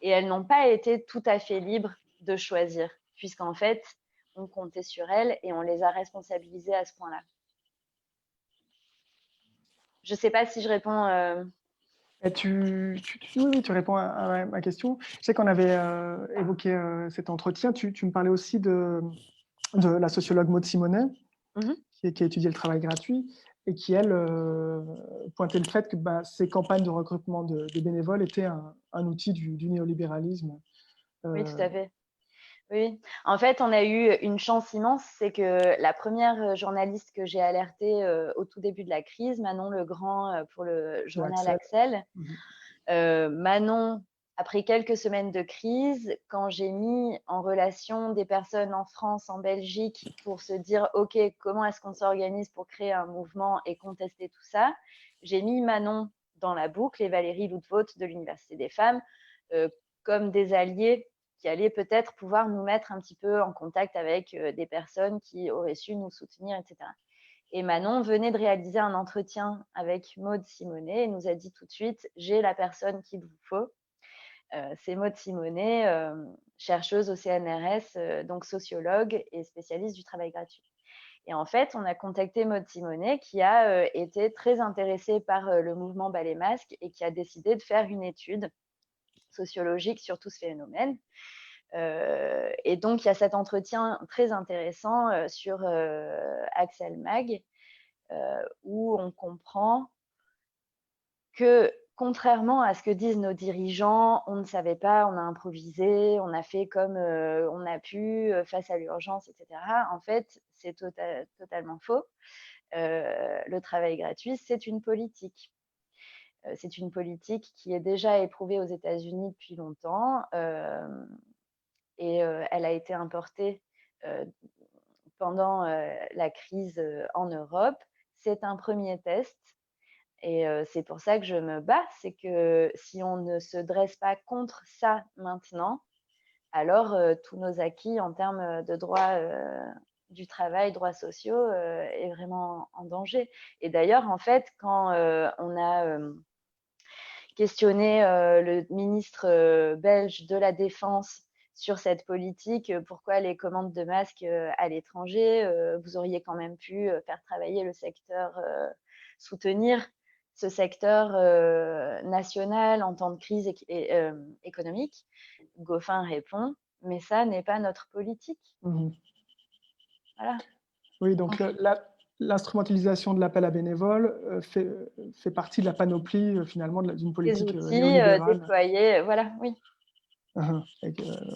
S2: Et elles n'ont pas été tout à fait libres de choisir, puisqu'en fait, on comptait sur elles et on les a responsabilisées à ce point-là. Je ne sais pas si je réponds.
S3: Oui, tu réponds à ma question. Je sais qu'on avait évoqué cet entretien. Tu me parlais aussi de la sociologue Maud Simonet, qui a étudié le travail gratuit et qui, elle, pointait le fait que ces campagnes de recrutement de bénévoles étaient un outil du néolibéralisme.
S2: Oui, tout à fait. Oui, en fait, on a eu une chance immense, c'est que la première journaliste que j'ai alertée au tout début de la crise, Manon Legrand, pour le journal Axel, Manon, après quelques semaines de crise, quand j'ai mis en relation des personnes en France, en Belgique, pour se dire, OK, comment est-ce qu'on s'organise pour créer un mouvement et contester tout ça, j'ai mis Manon dans la boucle et Valérie Loutvoot de l'Université des femmes comme des alliés qui allaient peut-être pouvoir nous mettre un petit peu en contact avec des personnes qui auraient su nous soutenir, etc. Et Manon venait de réaliser un entretien avec Maud Simonet et nous a dit tout de suite, j'ai la personne qu'il vous faut. C'est Maud Simonet, chercheuse au CNRS, donc sociologue et spécialiste du travail gratuit. Et en fait, on a contacté Maud Simonet qui a été très intéressée par le mouvement Bas les masques et qui a décidé de faire une étude sociologique sur tout ce phénomène. Et donc, il y a cet entretien très intéressant sur Axel Mag, où on comprend que, contrairement à ce que disent nos dirigeants, on ne savait pas, on a improvisé, on a fait comme on a pu face à l'urgence, etc. En fait, c'est totalement faux. Le travail gratuit, c'est une politique. C'est une politique qui est déjà éprouvée aux États-Unis depuis longtemps. Et elle a été importée pendant la crise en Europe. C'est un premier test et c'est pour ça que je me bats, c'est que si on ne se dresse pas contre ça maintenant, alors tous nos acquis en termes de droits du travail, droits sociaux, est vraiment en danger. Et d'ailleurs, en fait, quand on a questionné le ministre belge de la Défense sur cette politique, pourquoi les commandes de masques à l'étranger, vous auriez quand même pu faire travailler le secteur, soutenir ce secteur national en temps de crise économique. Goffin répond, mais ça n'est pas notre politique. Voilà.
S3: Oui, donc l'instrumentalisation de l'appel à bénévoles fait partie de la panoplie finalement d'une politique néolibérale.
S2: Déployés, voilà, oui.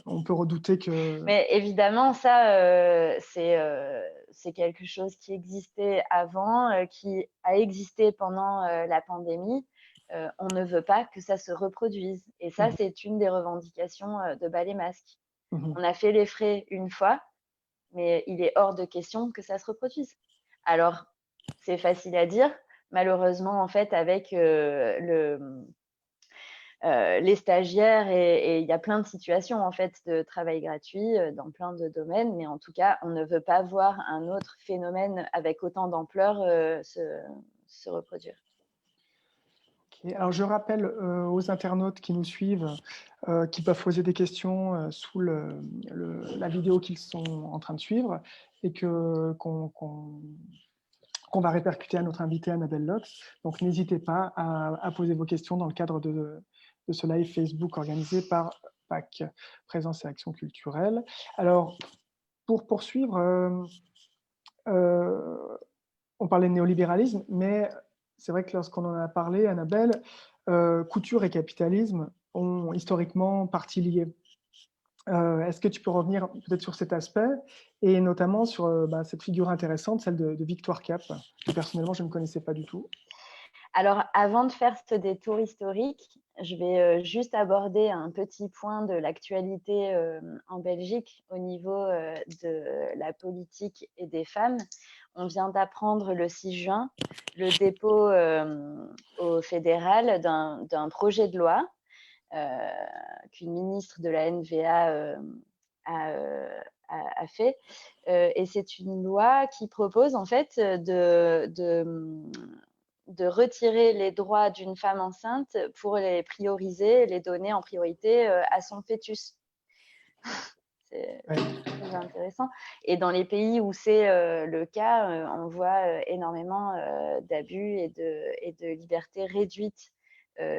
S3: On peut redouter que...
S2: Mais évidemment, ça, c'est quelque chose qui existait avant, qui a existé pendant la pandémie. On ne veut pas que ça se reproduise. Et ça, c'est une des revendications de Bas les masques. On a fait les frais une fois, mais il est hors de question que ça se reproduise. Alors, c'est facile à dire. Malheureusement, en fait, avec les stagiaires et il y a plein de situations en fait de travail gratuit dans plein de domaines, mais en tout cas, on ne veut pas voir un autre phénomène avec autant d'ampleur se reproduire.
S3: Okay. Alors, je rappelle aux internautes qui nous suivent, qui peuvent poser des questions sous la vidéo qu'ils sont en train de suivre et qu'on va répercuter à notre invitée Annabelle Lox. Donc, n'hésitez pas à poser vos questions dans le cadre de ce live Facebook organisé par PAC, Présence et Action Culturelle. Alors, pour poursuivre, on parlait de néolibéralisme, mais c'est vrai que lorsqu'on en a parlé, Annabelle, couture et capitalisme ont historiquement partie liée. Est-ce que tu peux revenir peut-être sur cet aspect et notamment sur cette figure intéressante, celle de Victoire Cap, que personnellement je ne connaissais pas du tout?
S2: Alors, avant de faire ce détour historique, je vais juste aborder un petit point de l'actualité en Belgique au niveau de la politique et des femmes. On vient d'apprendre le 6 juin le dépôt au fédéral d'un projet de loi qu'une ministre de la NVA a fait. Et c'est une loi qui propose en fait de retirer les droits d'une femme enceinte pour les prioriser, les donner en priorité à son fœtus. C'est très intéressant. Et dans les pays où c'est le cas, on voit énormément d'abus et de libertés réduites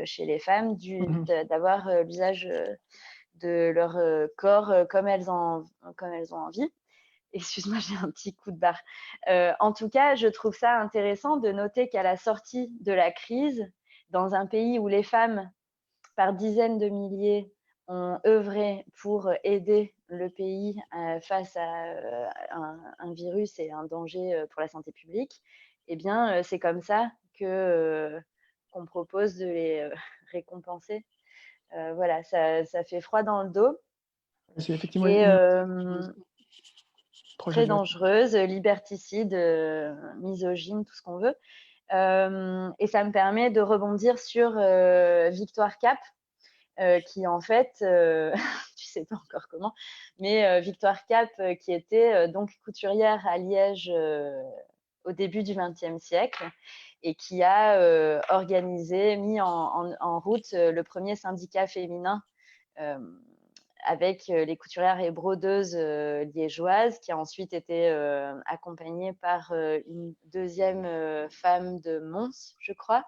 S2: chez les femmes d'avoir l'usage de leur corps comme elles ont envie. Excuse-moi, j'ai un petit coup de barre. En tout cas, je trouve ça intéressant de noter qu'à la sortie de la crise, dans un pays où les femmes, par dizaines de milliers, ont œuvré pour aider le pays face à un virus et un danger pour la santé publique, eh bien, c'est comme ça qu'on propose de les récompenser. Voilà, ça fait froid dans le dos.
S3: C'est effectivement
S2: Et
S3: projet
S2: très dangereuse, liberticide, misogyne, tout ce qu'on veut. Et ça me permet de rebondir sur Victoire Cap, qui en fait, tu sais pas encore comment, mais Victoire Cap, qui était donc couturière à Liège au début du XXe siècle et qui a organisé, mis en route le premier syndicat féminin avec les couturières et brodeuses liégeoises, qui a ensuite été accompagnée par une deuxième femme de Mons, je crois.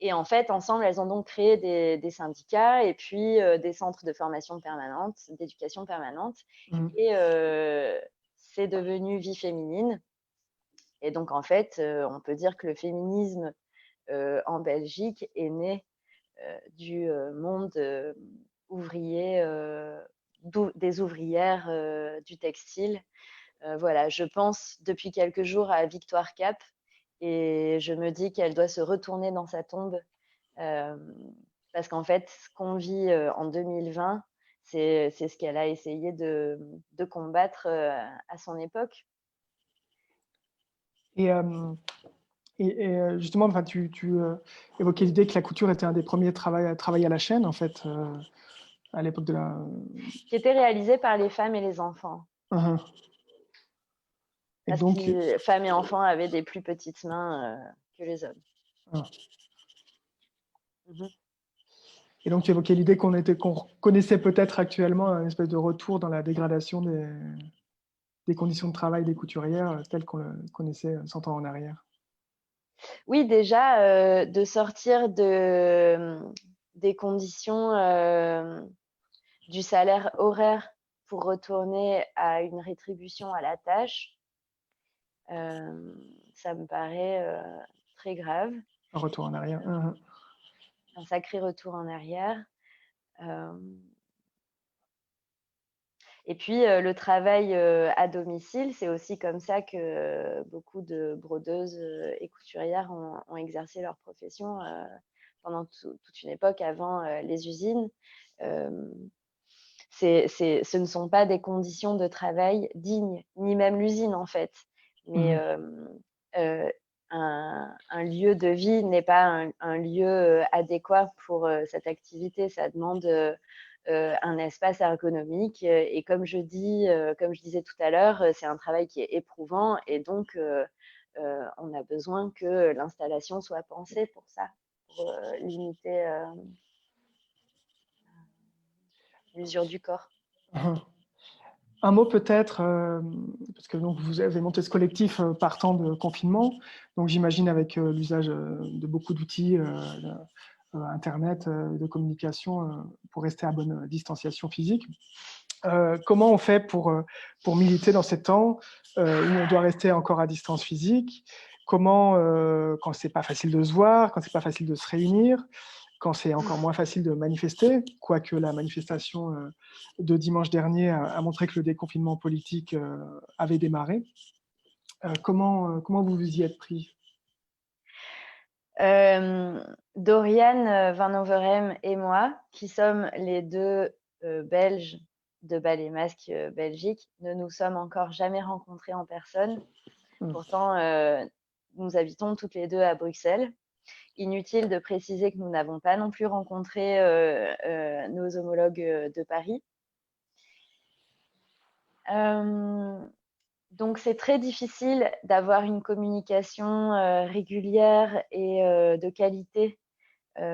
S2: Et en fait, ensemble, elles ont donc créé des syndicats et puis des centres de formation permanente, d'éducation permanente. Et c'est devenu Vie féminine. Et donc, en fait, on peut dire que le féminisme en Belgique est né du monde ouvrier, des ouvrières du textile. Voilà, je pense depuis quelques jours à Victoire Cap et je me dis qu'elle doit se retourner dans sa tombe parce qu'en fait, ce qu'on vit en 2020, c'est ce qu'elle a essayé de combattre à son époque.
S3: Et justement, enfin, tu évoquais l'idée que la couture était un des premiers travail à la chaîne, en fait, à l'époque de la...
S2: Qui était réalisé par les femmes et les enfants.
S3: Et
S2: parce
S3: donc,
S2: que femmes et enfants avaient des plus petites mains que les hommes.
S3: Et donc, tu évoquais l'idée qu'on connaissait peut-être actuellement un espèce de retour dans la dégradation des conditions de travail des couturières telles qu'on le connaissait 100 ans en arrière.
S2: Oui, déjà, de sortir des conditions du salaire horaire pour retourner à une rétribution à la tâche, ça me paraît très grave.
S3: Un retour en arrière.
S2: Un sacré retour en arrière. Et puis, le travail à domicile, c'est aussi comme ça que beaucoup de brodeuses et couturières ont exercé leur profession pendant toute une époque avant les usines. Ce ne sont pas des conditions de travail dignes, ni même l'usine en fait. Mais un lieu de vie n'est pas un lieu adéquat pour cette activité. Ça demande un espace ergonomique. Et comme je disais tout à l'heure, c'est un travail qui est éprouvant et donc on a besoin que l'installation soit pensée pour ça, pour limiter l'usure du corps.
S3: Un mot peut-être, parce que donc, vous avez monté ce collectif partant de confinement, donc j'imagine avec l'usage de beaucoup d'outils, Internet, de communication, pour rester à bonne distanciation physique. Comment on fait pour militer dans ces temps où on doit rester encore à distance physique? Comment, quand c'est pas facile de se voir, quand c'est pas facile de se réunir, quand c'est encore moins facile de manifester, quoique la manifestation de dimanche dernier a montré que le déconfinement politique avait démarré. Comment vous vous y êtes pris?
S2: Doriane Van Overhem et moi, qui sommes les deux Belges de Bal et Masque Belgique, ne nous sommes encore jamais rencontrés en personne. Pourtant, nous habitons toutes les deux à Bruxelles. Inutile de préciser que nous n'avons pas non plus rencontré nos homologues de Paris. Donc, c'est très difficile d'avoir une communication régulière et de qualité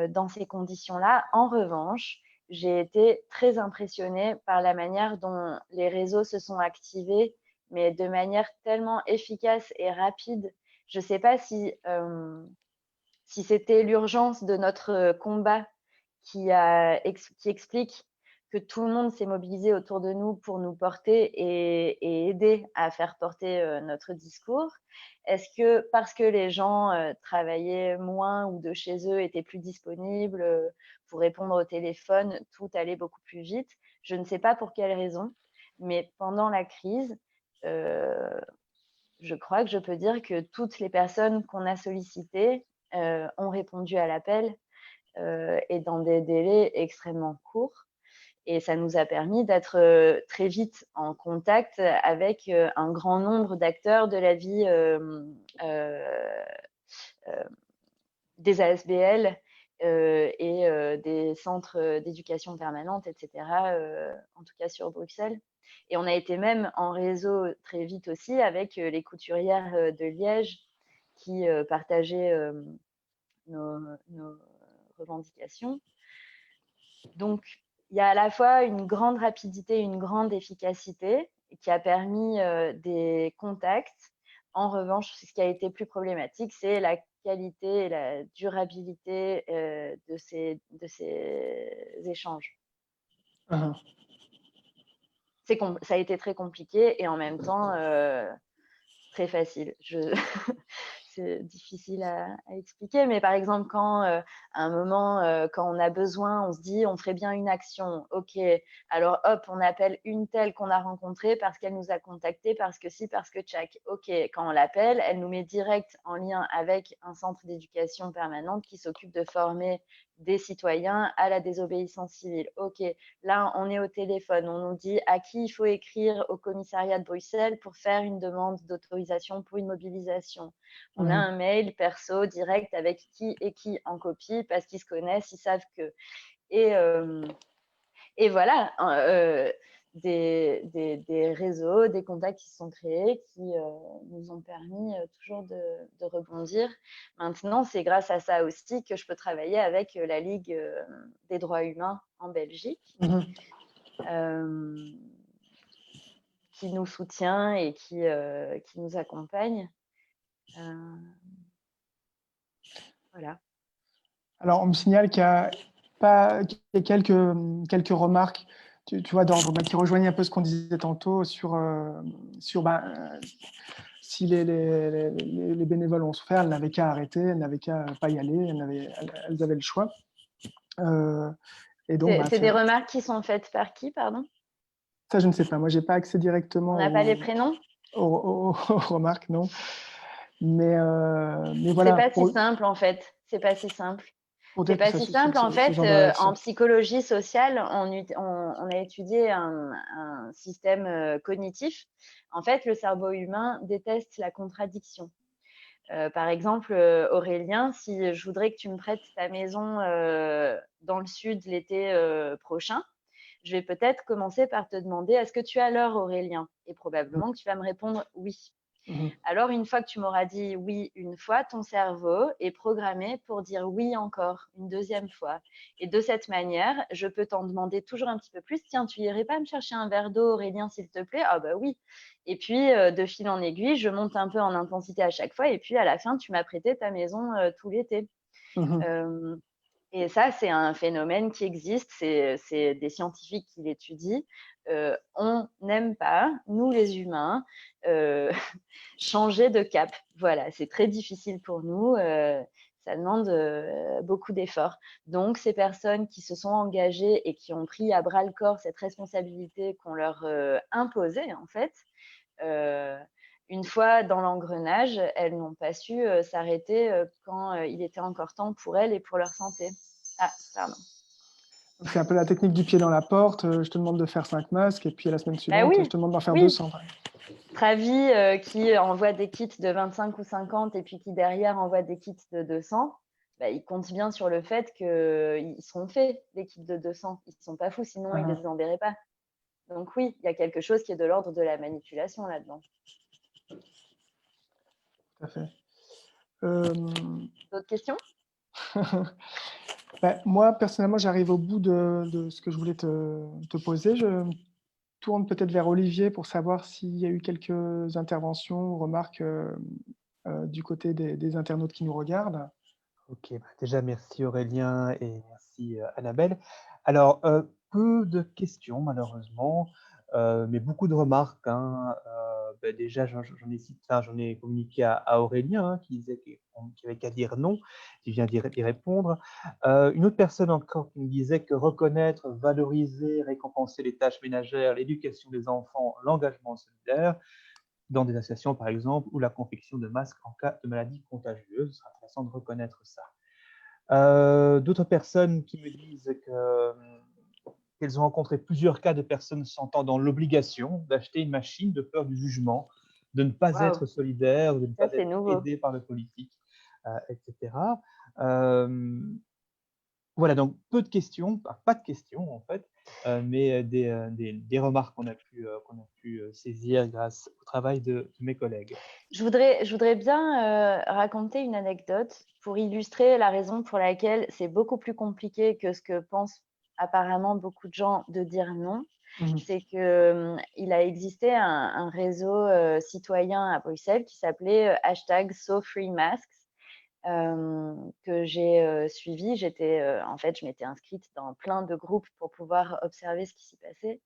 S2: dans ces conditions-là. En revanche, j'ai été très impressionnée par la manière dont les réseaux se sont activés, mais de manière tellement efficace et rapide. Je ne sais pas si si c'était l'urgence de notre combat qui explique que tout le monde s'est mobilisé autour de nous pour nous porter et aider à faire porter notre discours? Est-ce que parce que les gens travaillaient moins ou de chez eux, étaient plus disponibles pour répondre au téléphone, tout allait beaucoup plus vite? Je ne sais pas pour quelle raison, mais pendant la crise, je crois que je peux dire que toutes les personnes qu'on a sollicitées ont répondu à l'appel et dans des délais extrêmement courts. Et ça nous a permis d'être très vite en contact avec un grand nombre d'acteurs de la vie des ASBL et des centres d'éducation permanente, etc., en tout cas sur Bruxelles. Et on a été même en réseau très vite aussi avec les couturières de Liège qui partageaient nos revendications. Donc, il y a à la fois une grande rapidité, une grande efficacité qui a permis des contacts. En revanche, ce qui a été plus problématique, c'est la qualité et la durabilité de ces échanges. Ça a été très compliqué et en même temps très facile. C'est difficile à expliquer, mais par exemple, quand à un moment, quand on a besoin, on se dit on ferait bien une action. Ok, alors hop, on appelle une telle qu'on a rencontrée parce qu'elle nous a contacté, parce que si, parce que tchac. Ok, quand on l'appelle, elle nous met direct en lien avec un centre d'éducation permanente qui s'occupe de former des citoyens à la désobéissance civile. Ok, là, on est au téléphone, on nous dit à qui il faut écrire au commissariat de Bruxelles pour faire une demande d'autorisation pour une mobilisation. On a un mail perso direct avec qui et qui en copie parce qu'ils se connaissent, ils savent que. Et voilà, des réseaux, des contacts qui se sont créés qui nous ont permis toujours de rebondir. Maintenant, c'est grâce à ça aussi que je peux travailler avec la Ligue des droits humains en Belgique, qui nous soutient et qui nous accompagne. Voilà.
S3: Alors, on me signale qu'il y a quelques remarques, tu vois, qui rejoignent un peu ce qu'on disait tantôt sur si les bénévoles ont souffert, elles n'avaient qu'à arrêter, elles n'avaient qu'à pas y aller, elles avaient le choix.
S2: Et donc, c'est des remarques qui sont faites par qui, pardon?
S3: Ça, je ne sais pas. Moi, je n'ai pas accès directement.
S2: On n'a pas les prénoms
S3: aux remarques, non. Mais voilà.
S2: C'est pas si simple, en fait. C'est pas si simple.
S3: C'est
S2: pas si simple. En fait, en psychologie sociale, on a étudié un système cognitif. En fait, le cerveau humain déteste la contradiction. Par exemple, Aurélien, si je voudrais que tu me prêtes ta maison dans le sud l'été prochain, je vais peut-être commencer par te demander est-ce que tu as l'heure, Aurélien? Et probablement que tu vas me répondre oui. Alors, une fois que tu m'auras dit oui une fois, ton cerveau est programmé pour dire oui encore une deuxième fois. Et de cette manière, je peux t'en demander toujours un petit peu plus. Tiens, tu irais pas me chercher un verre d'eau, Aurélien, s'il te plaît? Ah bah oui. Et puis, de fil en aiguille, je monte un peu en intensité à chaque fois. Et puis, à la fin, tu m'as prêté ta maison tout l'été. Et ça, c'est un phénomène qui existe, c'est des scientifiques qui l'étudient. On n'aime pas, nous les humains, changer de cap. Voilà, c'est très difficile pour nous, ça demande beaucoup d'efforts. Donc, ces personnes qui se sont engagées et qui ont pris à bras-le-corps cette responsabilité qu'on leur imposait, en fait, une fois dans l'engrenage, elles n'ont pas su s'arrêter quand il était encore temps pour elles et pour leur santé. Ah, pardon.
S3: C'est un peu la technique du pied dans la porte. Je te demande de faire 5 masques et puis la semaine suivante, je te demande d'en faire 200.
S2: Travis qui envoie des kits de 25 ou 50 et puis qui derrière envoie des kits de 200, bah, il compte bien sur le fait qu'ils seront faits, les kits de 200. Ils ne sont pas fous, sinon ils ne les enverraient pas. Donc oui, il y a quelque chose qui est de l'ordre de la manipulation là-dedans.
S3: Tout à fait.
S2: D'autres questions?
S3: Moi, personnellement, j'arrive au bout de ce que je voulais te poser. Je tourne peut-être vers Olivier pour savoir s'il y a eu quelques interventions ou remarques du côté des internautes qui nous regardent.
S4: Ok, déjà merci Aurélien et merci Annabelle. Alors, peu de questions malheureusement, mais beaucoup de remarques, hein. Déjà, j'en ai communiqué à Aurélien, hein, qui disait qu'il avait qu'à dire non, qui vient d'y répondre. Une autre personne encore qui me disait que reconnaître, valoriser, récompenser les tâches ménagères, l'éducation des enfants, l'engagement solidaire, dans des associations par exemple, ou la confection de masques en cas de maladie contagieuse, ce sera intéressant de reconnaître ça. D'autres personnes qui me disent qu'elles ont rencontré plusieurs cas de personnes se sentant dans l'obligation d'acheter une machine de peur du jugement, de ne pas
S2: Waouh,
S4: être solidaire, de ne
S2: ça
S4: pas
S2: c'est
S4: être
S2: nouveau.
S4: aidé par le politique, etc. Euh, voilà, donc peu de questions, pas de questions en fait, mais des remarques qu'on a pu saisir grâce au travail de mes collègues.
S2: Je voudrais bien raconter une anecdote pour illustrer la raison pour laquelle c'est beaucoup plus compliqué que ce que pensent apparemment beaucoup de gens de dire non. C'est que il a existé un réseau citoyen à Bruxelles qui s'appelait #SoFreeMasks, que j'ai suivi. En fait, je m'étais inscrite dans plein de groupes pour pouvoir observer ce qui s'y passait.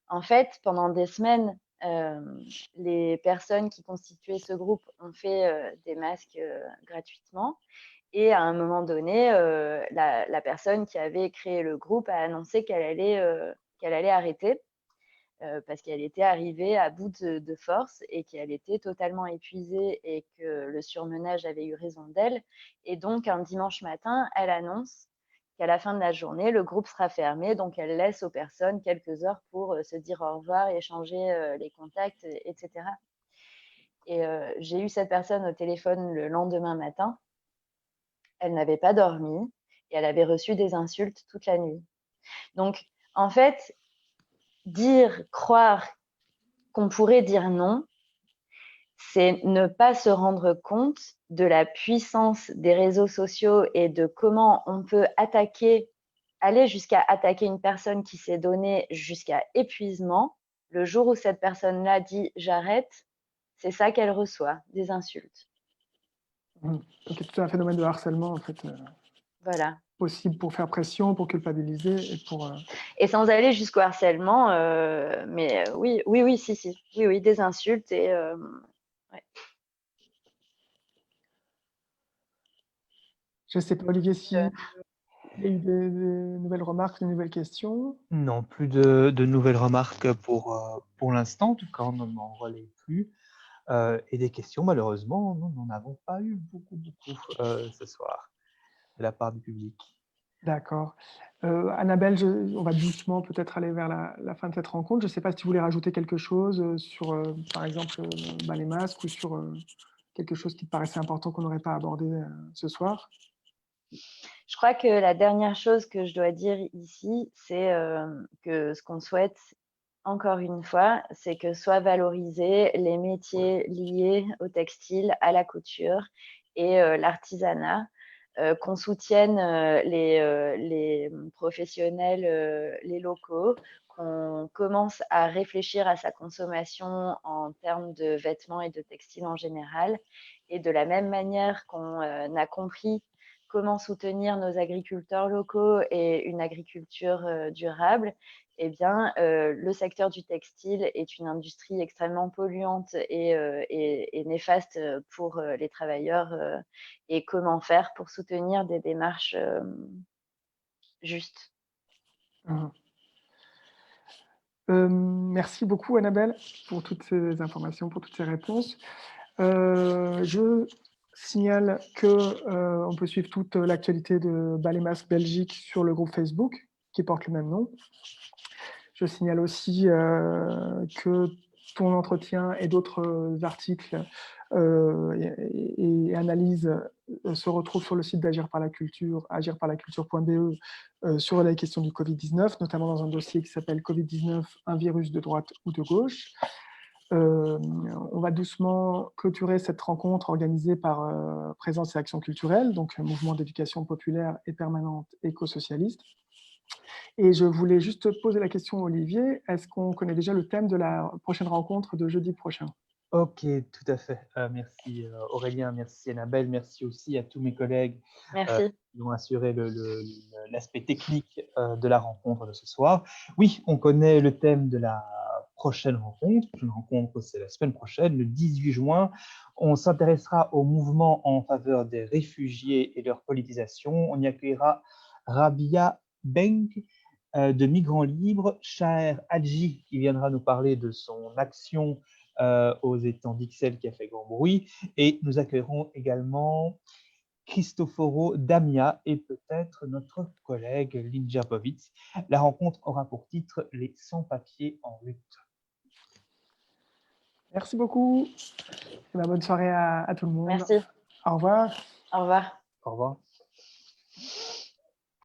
S2: En fait, pendant des semaines, les personnes qui constituaient ce groupe ont fait des masques gratuitement. Et à un moment donné, la personne qui avait créé le groupe a annoncé qu'elle allait arrêter parce qu'elle était arrivée à bout de force et qu'elle était totalement épuisée et que le surmenage avait eu raison d'elle. Et donc, un dimanche matin, elle annonce qu'à la fin de la journée, le groupe sera fermé. Donc, elle laisse aux personnes quelques heures pour se dire au revoir, échanger les contacts, etc. Et j'ai eu cette personne au téléphone le lendemain matin. Elle n'avait pas dormi et elle avait reçu des insultes toute la nuit. Donc, en fait, croire qu'on pourrait dire non, c'est ne pas se rendre compte de la puissance des réseaux sociaux et de comment on peut aller jusqu'à attaquer une personne qui s'est donnée jusqu'à épuisement. Le jour où cette personne-là dit « j'arrête », c'est ça qu'elle reçoit, des insultes.
S3: Donc, il y a tout un phénomène de harcèlement, en fait,
S2: Voilà.
S3: possible pour faire pression, pour culpabiliser et pour...
S2: Et sans aller jusqu'au harcèlement, mais oui, des insultes et... ouais.
S3: Je ne sais pas, Olivier, s'il y a eu des nouvelles remarques, des nouvelles questions.
S4: Non, plus de nouvelles remarques pour l'instant, en tout cas, on n'en relaie plus. Et des questions, malheureusement, nous n'en avons pas eu beaucoup ce soir de la part du public.
S3: D'accord. Annabelle, on va doucement peut-être aller vers la fin de cette rencontre. Je ne sais pas si tu voulais rajouter quelque chose sur, par exemple, les masques ou sur quelque chose qui te paraissait important qu'on n'aurait pas abordé ce soir.
S2: Je crois que la dernière chose que je dois dire ici, c'est que ce qu'on souhaite, encore une fois, c'est que soient valorisés les métiers liés au textile, à la couture et l'artisanat, qu'on soutienne les professionnels, les locaux, qu'on commence à réfléchir à sa consommation en termes de vêtements et de textiles en général. Et de la même manière qu'on a compris comment soutenir nos agriculteurs locaux et une agriculture durable, eh bien, le secteur du textile est une industrie extrêmement polluante et néfaste pour les travailleurs. Et comment faire pour soutenir des démarches justes.
S3: Merci beaucoup, Annabelle, pour toutes ces informations, pour toutes ces réponses. Je signale qu'on peut suivre toute l'actualité de Ballet Masque Belgique sur le groupe Facebook, qui porte le même nom. Je signale aussi que ton entretien et d'autres articles et analyses se retrouvent sur le site d'Agir par la Culture, agirparlaculture.be, sur la question du Covid-19, notamment dans un dossier qui s'appelle Covid-19, un virus de droite ou de gauche. On va doucement clôturer cette rencontre organisée par Présence et Action culturelle, donc un mouvement d'éducation populaire et permanente éco-socialiste. Et je voulais juste poser la question à Olivier, est-ce qu'on connaît déjà le thème de la prochaine rencontre de jeudi prochain ?
S4: Ok, tout à fait. Merci Aurélien, merci Annabelle, merci aussi à tous mes collègues
S2: Merci.
S4: qui ont assuré l'aspect technique de la rencontre de ce soir. Oui, on connaît le thème de la prochaine rencontre. Une rencontre, c'est la semaine prochaine, le 18 juin. On s'intéressera au mouvement en faveur des réfugiés et leur politisation. On y accueillera Rabia Benk de Migrants Libres, Shaher Hadji qui viendra nous parler de son action aux étangs d'Ixelles qui a fait grand bruit. Et nous accueillerons également Cristoforo Damia et peut-être notre collègue Lynn Jerbovic. La rencontre aura pour titre Les sans-papiers en lutte.
S3: Merci beaucoup. Et bonne soirée à tout le monde.
S2: Merci.
S3: Au revoir.
S2: Au revoir.
S4: Au revoir.